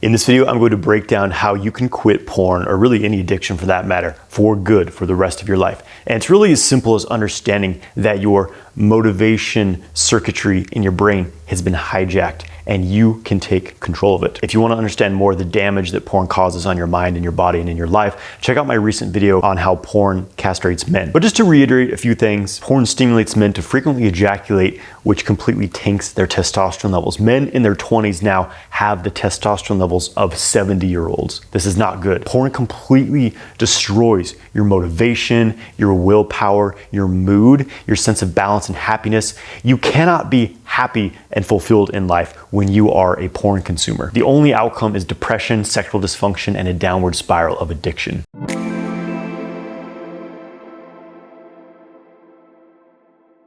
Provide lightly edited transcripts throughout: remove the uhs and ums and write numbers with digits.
In this video, I'm going to break down how you can quit porn, or really any addiction for that matter, for good for the rest of your life. And it's really as simple as understanding that your motivation circuitry in your brain has been hijacked and you can take control of it. If you want to understand more of the damage that porn causes on your mind and your body and in your life, check out my recent video on how porn castrates men. But just to reiterate a few things, porn stimulates men to frequently ejaculate, which completely tanks their testosterone levels. Men in their 20s now have the testosterone levels of 70-year-olds. This is not good. Porn completely destroys your motivation, your willpower, your mood, your sense of balance and happiness. You cannot be happy and fulfilled in life when you are a porn consumer. The only outcome is depression, sexual dysfunction, and a downward spiral of addiction.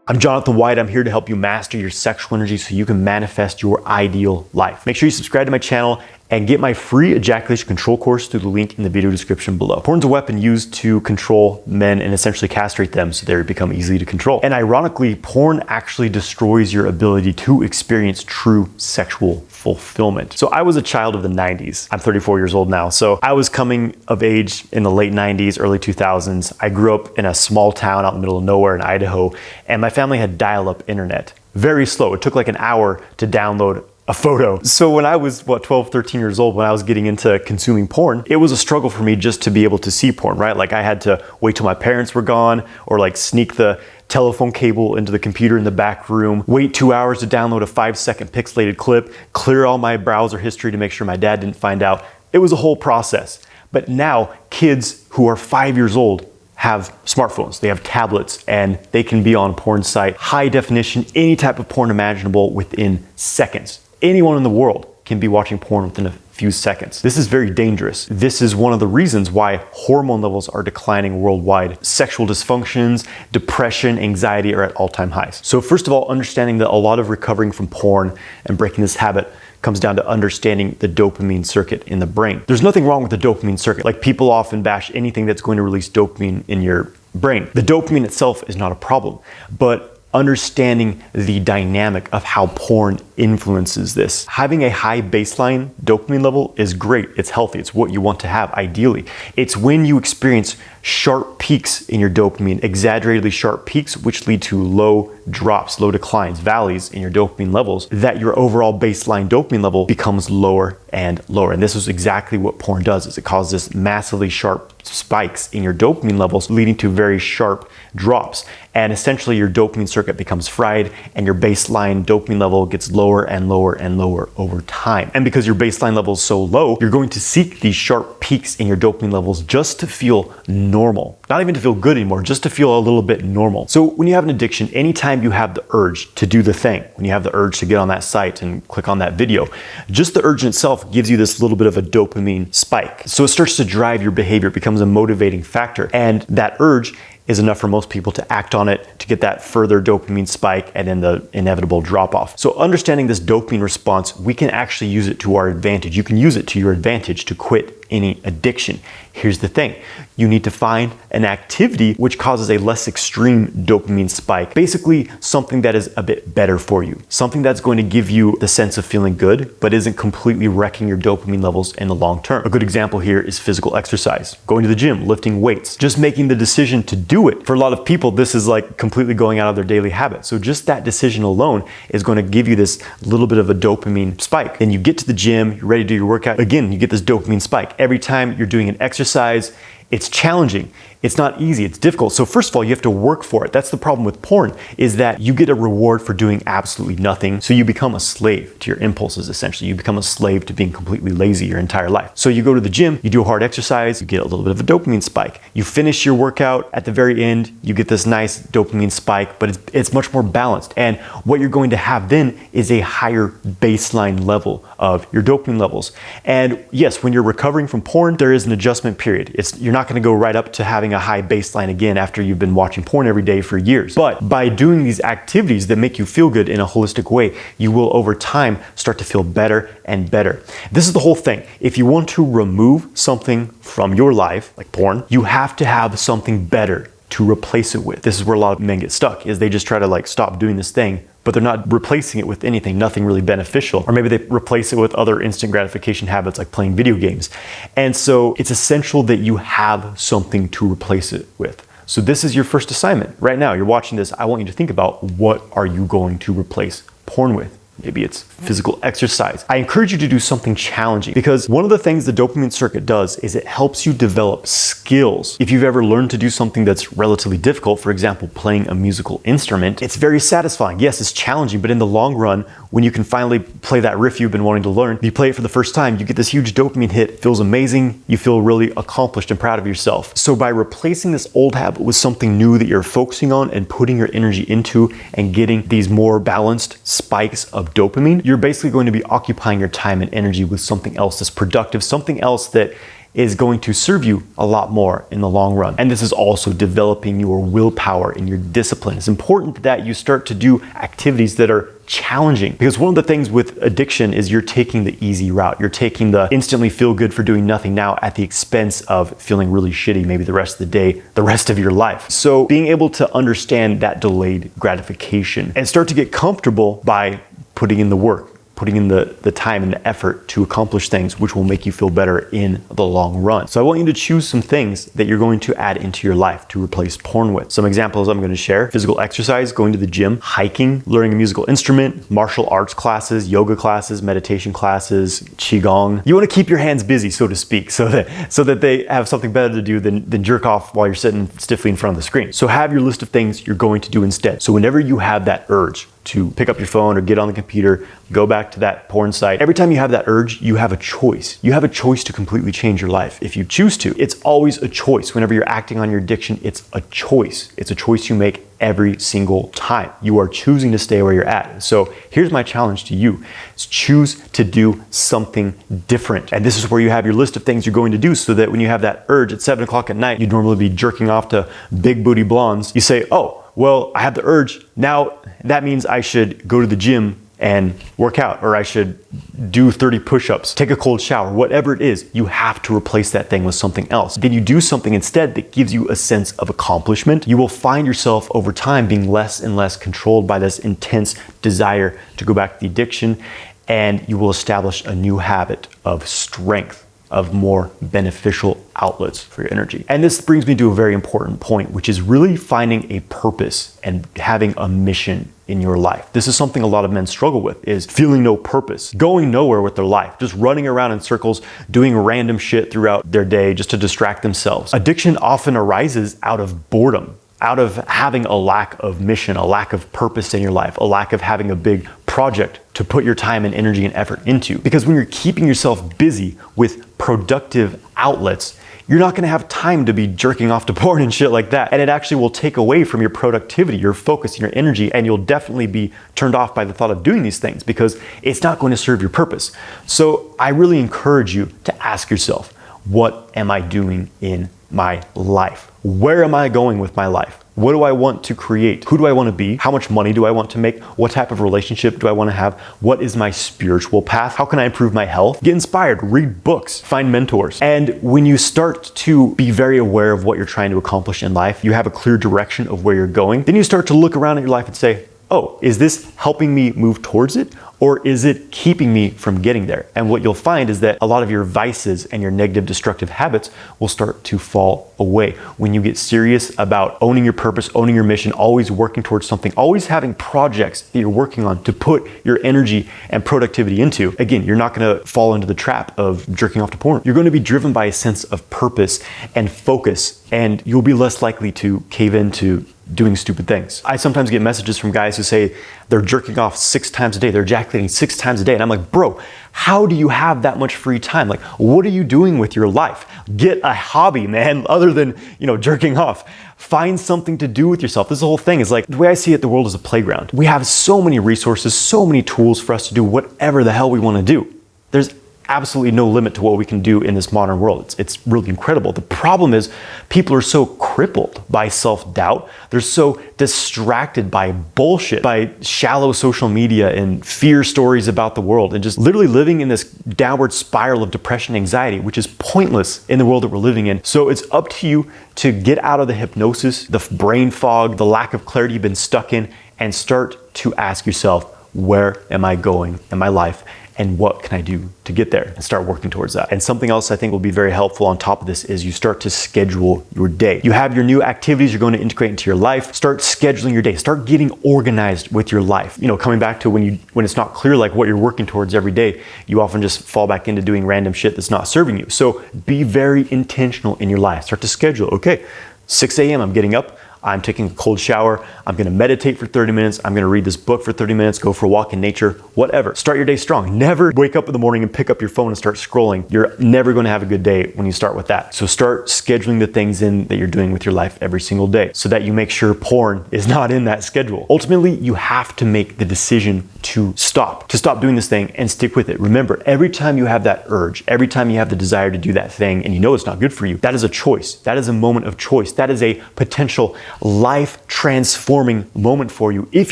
I'm Jonathan White. I'm here to help you master your sexual energy so you can manifest your ideal life. Make sure you subscribe to my channel and get my free ejaculation control course through the link in the video description below. Porn's a weapon used to control men and essentially castrate them so they become easy to control. And ironically, porn actually destroys your ability to experience true sexual fulfillment. So I was a child of the 90s. I'm 34 years old now. So I was coming of age in the late 90s, early 2000s. I grew up in a small town out in the middle of nowhere in Idaho, and my family had dial-up internet. Very slow. It took like an hour to download a photo. So when I was 12, 13 years old, when I was getting into consuming porn, it was a struggle for me just to be able to see porn, right? Like I had to wait till my parents were gone, or like sneak the telephone cable into the computer in the back room, wait 2 hours to download a 5-second pixelated clip, clear all my browser history to make sure my dad didn't find out. It was a whole process. But now kids who are 5 years old have smartphones, they have tablets, and they can be on a porn site, high definition, any type of porn imaginable within seconds. Anyone in the world can be watching porn within a few seconds. This is very dangerous. This is one of the reasons why hormone levels are declining worldwide. Sexual dysfunctions, depression, anxiety are at all-time highs. So first of all, understanding that a lot of recovering from porn and breaking this habit comes down to understanding the dopamine circuit in the brain. There's nothing wrong with the dopamine circuit. Like, people often bash anything that's going to release dopamine in your brain. The dopamine itself is not a problem, but understanding the dynamic of how porn influences this. Having a high baseline dopamine level is great. It's healthy. It's what you want to have ideally. It's when you experience sharp peaks in your dopamine, exaggeratedly sharp peaks, which lead to low drops, low declines, valleys in your dopamine levels, that your overall baseline dopamine level becomes lower and lower. And this is exactly what porn does, is it causes massively sharp spikes in your dopamine levels, leading to very sharp drops. And essentially your dopamine circuit becomes fried and your baseline dopamine level gets lower and lower and lower over time. And because your baseline level is so low, you're going to seek these sharp peaks in your dopamine levels just to feel normal. Not even to feel good anymore, just to feel a little bit normal. So when you have an addiction, anytime you have the urge to do the thing, when you have the urge to get on that site and click on that video, just the urge in itself gives you this little bit of a dopamine spike. So it starts to drive your behavior. It becomes a motivating factor. And that urge is enough for most people to act on it, to get that further dopamine spike and then the inevitable drop off. So understanding this dopamine response, we can actually use it to our advantage. You can use it to your advantage to quit any addiction. Here's the thing. You need to find an activity which causes a less extreme dopamine spike. Basically, something that is a bit better for you. Something that's going to give you the sense of feeling good, but isn't completely wrecking your dopamine levels in the long term. A good example here is physical exercise. Going to the gym, lifting weights, just making the decision to do it. For a lot of people, this is like completely going out of their daily habit. So just that decision alone is going to give you this little bit of a dopamine spike. Then you get to the gym, you're ready to do your workout. Again, you get this dopamine spike. Every time you're doing an exercise, it's challenging. It's not easy, it's difficult. So first of all, you have to work for it. That's the problem with porn, is that you get a reward for doing absolutely nothing. So you become a slave to your impulses, essentially. You become a slave to being completely lazy your entire life. So you go to the gym, you do a hard exercise, you get a little bit of a dopamine spike. You finish your workout, at the very end, you get this nice dopamine spike, but it's much more balanced. And what you're going to have then is a higher baseline level of your dopamine levels. And yes, when you're recovering from porn, there is an adjustment period. You're not gonna go right up to having a high baseline again after you've been watching porn every day for years. But by doing these activities that make you feel good in a holistic way, you will over time start to feel better and better. This is the whole thing. If you want to remove something from your life, like porn, you have to have something better to replace it with. This is where a lot of men get stuck, is they just try to like stop doing this thing but they're not replacing it with anything, nothing really beneficial. Or maybe they replace it with other instant gratification habits like playing video games. And so it's essential that you have something to replace it with. So this is your first assignment. Right now, you're watching this, I want you to think about, what are you going to replace porn with? Maybe it's physical exercise. I encourage you to do something challenging, because one of the things the dopamine circuit does is it helps you develop skills. If you've ever learned to do something that's relatively difficult, for example, playing a musical instrument, it's very satisfying. Yes, it's challenging, but in the long run, when you can finally play that riff you've been wanting to learn, you play it for the first time, you get this huge dopamine hit, it feels amazing, you feel really accomplished and proud of yourself. So by replacing this old habit with something new that you're focusing on and putting your energy into and getting these more balanced spikes of dopamine, you're basically going to be occupying your time and energy with something else that's productive, something else that is going to serve you a lot more in the long run. And this is also developing your willpower and your discipline. It's important that you start to do activities that are challenging, because one of the things with addiction is you're taking the easy route. You're taking the instantly feel good for doing nothing now at the expense of feeling really shitty maybe the rest of the day, the rest of your life. So being able to understand that delayed gratification and start to get comfortable by putting in the work, putting in the time and the effort to accomplish things which will make you feel better in the long run. So I want you to choose some things that you're going to add into your life to replace porn with. Some examples I'm going to share: physical exercise, going to the gym, hiking, learning a musical instrument, martial arts classes, yoga classes, meditation classes, qigong. You want to keep your hands busy, so to speak, so that they have something better to do than jerk off while you're sitting stiffly in front of the screen. So have your list of things you're going to do instead. So whenever you have that urge to pick up your phone or get on the computer, go back to that porn site, every time you have that urge, you have a choice. You have a choice to completely change your life if you choose to. It's always a choice. Whenever you're acting on your addiction, it's a choice. It's a choice you make every single time. You are choosing to stay where you're at. So here's my challenge to you: is choose to do something different. And this is where you have your list of things you're going to do, so that when you have that urge at 7 o'clock at night, you'd normally be jerking off to big booty blondes. You say, oh, well, I have the urge. Now that means I should go to the gym and work out, or I should do 30 push-ups, take a cold shower, whatever it is. You have to replace that thing with something else. Then you do something instead that gives you a sense of accomplishment. You will find yourself over time being less and less controlled by this intense desire to go back to the addiction, and you will establish a new habit of strength, of more beneficial outlets for your energy. And this brings me to a very important point, which is really finding a purpose and having a mission in your life. This is something a lot of men struggle with, is feeling no purpose, going nowhere with their life, just running around in circles, doing random shit throughout their day just to distract themselves. Addiction often arises out of boredom, out of having a lack of mission, a lack of purpose in your life, a lack of having a big project to put your time and energy and effort into. Because when you're keeping yourself busy with productive outlets, you're not gonna have time to be jerking off to porn and shit like that. And it actually will take away from your productivity, your focus, and your energy, and you'll definitely be turned off by the thought of doing these things because it's not going to serve your purpose. So I really encourage you to ask yourself, what am I doing in my life? Where am I going with my life? What do I want to create? Who do I want to be? How much money do I want to make? What type of relationship do I want to have? What is my spiritual path? How can I improve my health? Get inspired, read books, find mentors. And when you start to be very aware of what you're trying to accomplish in life, you have a clear direction of where you're going, then you start to look around at your life and say, oh, is this helping me move towards it? Or is it keeping me from getting there? And what you'll find is that a lot of your vices and your negative destructive habits will start to fall away when you get serious about owning your purpose, owning your mission, always working towards something, always having projects that you're working on to put your energy and productivity into. Again, you're not gonna fall into the trap of jerking off to porn. You're gonna be driven by a sense of purpose and focus, and you'll be less likely to cave into doing stupid things. I sometimes get messages from guys who say they're jerking off 6 times a day, they're ejaculating 6 times a day. And I'm like, bro, how do you have that much free time? Like, what are you doing with your life? Get a hobby, man, other than, jerking off. Find something to do with yourself. This whole thing is like, the way I see it, the world is a playground. We have so many resources, so many tools for us to do whatever the hell we want to do. There's absolutely no limit to what we can do in this modern world. It's really incredible. The problem is people are so crippled by self-doubt. They're so distracted by bullshit, by shallow social media and fear stories about the world, and just literally living in this downward spiral of depression and anxiety, which is pointless in the world that we're living in. So it's up to you to get out of the hypnosis, the brain fog, the lack of clarity you've been stuck in, and start to ask yourself, where am I going in my life? And what can I do to get there, and start working towards that. And something else I think will be very helpful on top of this is you start to schedule your day. You have your new activities you're going to integrate into your life. Start scheduling your day. Start getting organized with your life. You know, coming back to when it's not clear like what you're working towards every day, you often just fall back into doing random shit that's not serving you. So be very intentional in your life. Start to schedule. Okay, 6 a.m. I'm getting up. I'm taking a cold shower. I'm gonna meditate for 30 minutes. I'm gonna read this book for 30 minutes, go for a walk in nature, whatever. Start your day strong. Never wake up in the morning and pick up your phone and start scrolling. You're never gonna have a good day when you start with that. So start scheduling the things in that you're doing with your life every single day so that you make sure porn is not in that schedule. Ultimately, you have to make the decision to stop doing this thing and stick with it. Remember, every time you have that urge, every time you have the desire to do that thing and you know it's not good for you, that is a choice. That is a moment of choice. That is a potential life transforming moment for you if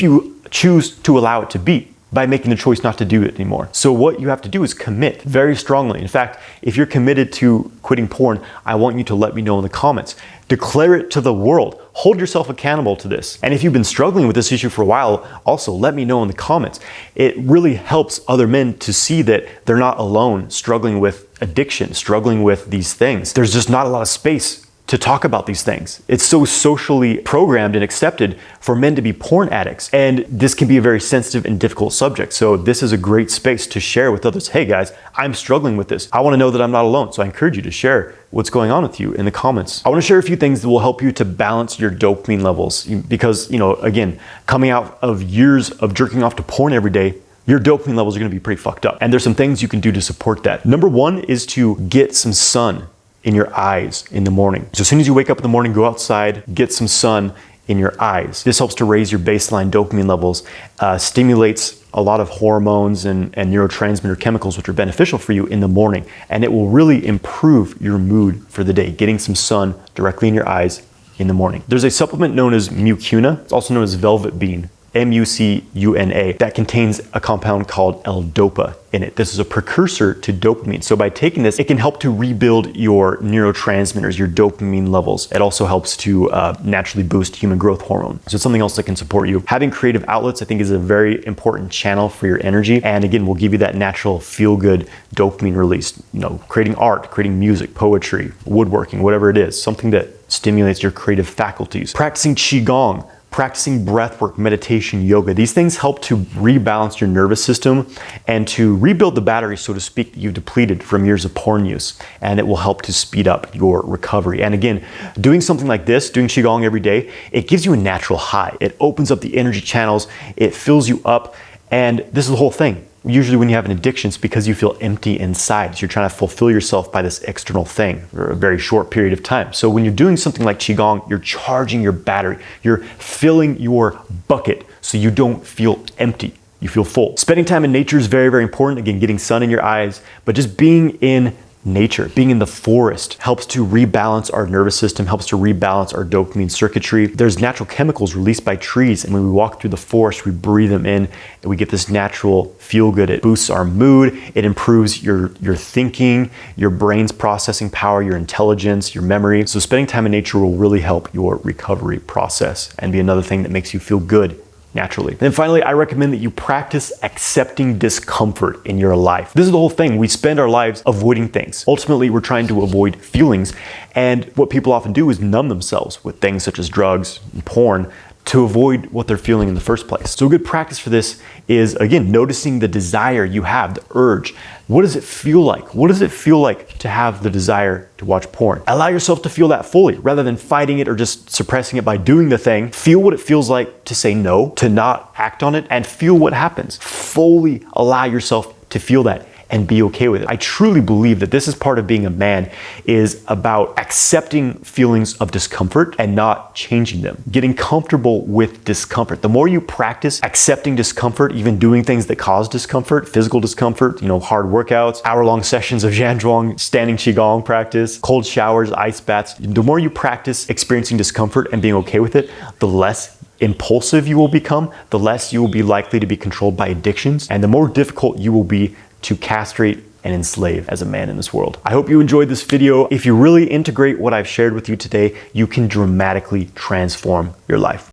you choose to allow it to be, by making the choice not to do it anymore. So what you have to do is commit very strongly. In fact, if you're committed to quitting porn, I want you to let me know in the comments. Declare it to the world. Hold yourself accountable to this. And if you've been struggling with this issue for a while, also let me know in the comments. It really helps other men to see that they're not alone struggling with addiction, struggling with these things. There's just not a lot of space to talk about these things. It's so socially programmed and accepted for men to be porn addicts. And this can be a very sensitive and difficult subject. So this is a great space to share with others. Hey guys, I'm struggling with this. I wanna know that I'm not alone. So I encourage you to share what's going on with you in the comments. I wanna share a few things that will help you to balance your dopamine levels. Because, again, coming out of years of jerking off to porn every day, your dopamine levels are gonna be pretty fucked up. And there's some things you can do to support that. Number one is to get some sun in your eyes in the morning. So as soon as you wake up in the morning, go outside, get some sun in your eyes. This helps to raise your baseline dopamine levels, stimulates a lot of hormones and neurotransmitter chemicals which are beneficial for you in the morning, and it will really improve your mood for the day, getting some sun directly in your eyes in the morning. There's a supplement known as mucuna, it's also known as velvet bean, MUCUNA, that contains a compound called L-DOPA in it. This is a precursor to dopamine. So by taking this, it can help to rebuild your neurotransmitters, your dopamine levels. It also helps to naturally boost human growth hormone. So it's something else that can support you. Having creative outlets, I think, is a very important channel for your energy. And again, will give you that natural feel-good dopamine release. Creating art, creating music, poetry, woodworking, whatever it is, something that stimulates your creative faculties. Practicing Qigong, practicing breathwork, meditation, yoga. These things help to rebalance your nervous system and to rebuild the battery, so to speak, that you depleted from years of porn use. And it will help to speed up your recovery. And again, doing something like this, doing Qigong every day, it gives you a natural high. It opens up the energy channels, it fills you up, and this is the whole thing. Usually when you have an addiction, it's because you feel empty inside. So you're trying to fulfill yourself by this external thing for a very short period of time. So when you're doing something like Qigong, you're charging your battery. You're filling your bucket so you don't feel empty. You feel full. Spending time in nature is very, very important. Again, getting sun in your eyes, but just being in nature, being in the forest helps to rebalance our nervous system, helps to rebalance our dopamine circuitry. There's natural chemicals released by trees, and when we walk through the forest, we breathe them in, and we get this natural feel-good. It boosts our mood, it improves your thinking, your brain's processing power, your intelligence, your memory. So spending time in nature will really help your recovery process and be another thing that makes you feel good naturally. And then finally, I recommend that you practice accepting discomfort in your life. This is the whole thing. We spend our lives avoiding things. Ultimately, we're trying to avoid feelings. And what people often do is numb themselves with things such as drugs and porn to avoid what they're feeling in the first place. So a good practice for this is, again, noticing the desire you have, the urge. What does it feel like? What does it feel like to have the desire to watch porn? Allow yourself to feel that fully rather than fighting it or just suppressing it by doing the thing. Feel what it feels like to say no, to not act on it, and feel what happens. Fully allow yourself to feel that. and be okay with it. I truly believe that this is part of being a man, is about accepting feelings of discomfort and not changing them. Getting comfortable with discomfort. The more you practice accepting discomfort, even doing things that cause discomfort, physical discomfort, hard workouts, hour-long sessions of Zhanzhuang, standing Qigong practice, cold showers, ice baths, the more you practice experiencing discomfort and being okay with it, the less impulsive you will become, the less you will be likely to be controlled by addictions, and the more difficult you will be to castrate and enslave as a man in this world. I hope you enjoyed this video. If you really integrate what I've shared with you today, you can dramatically transform your life.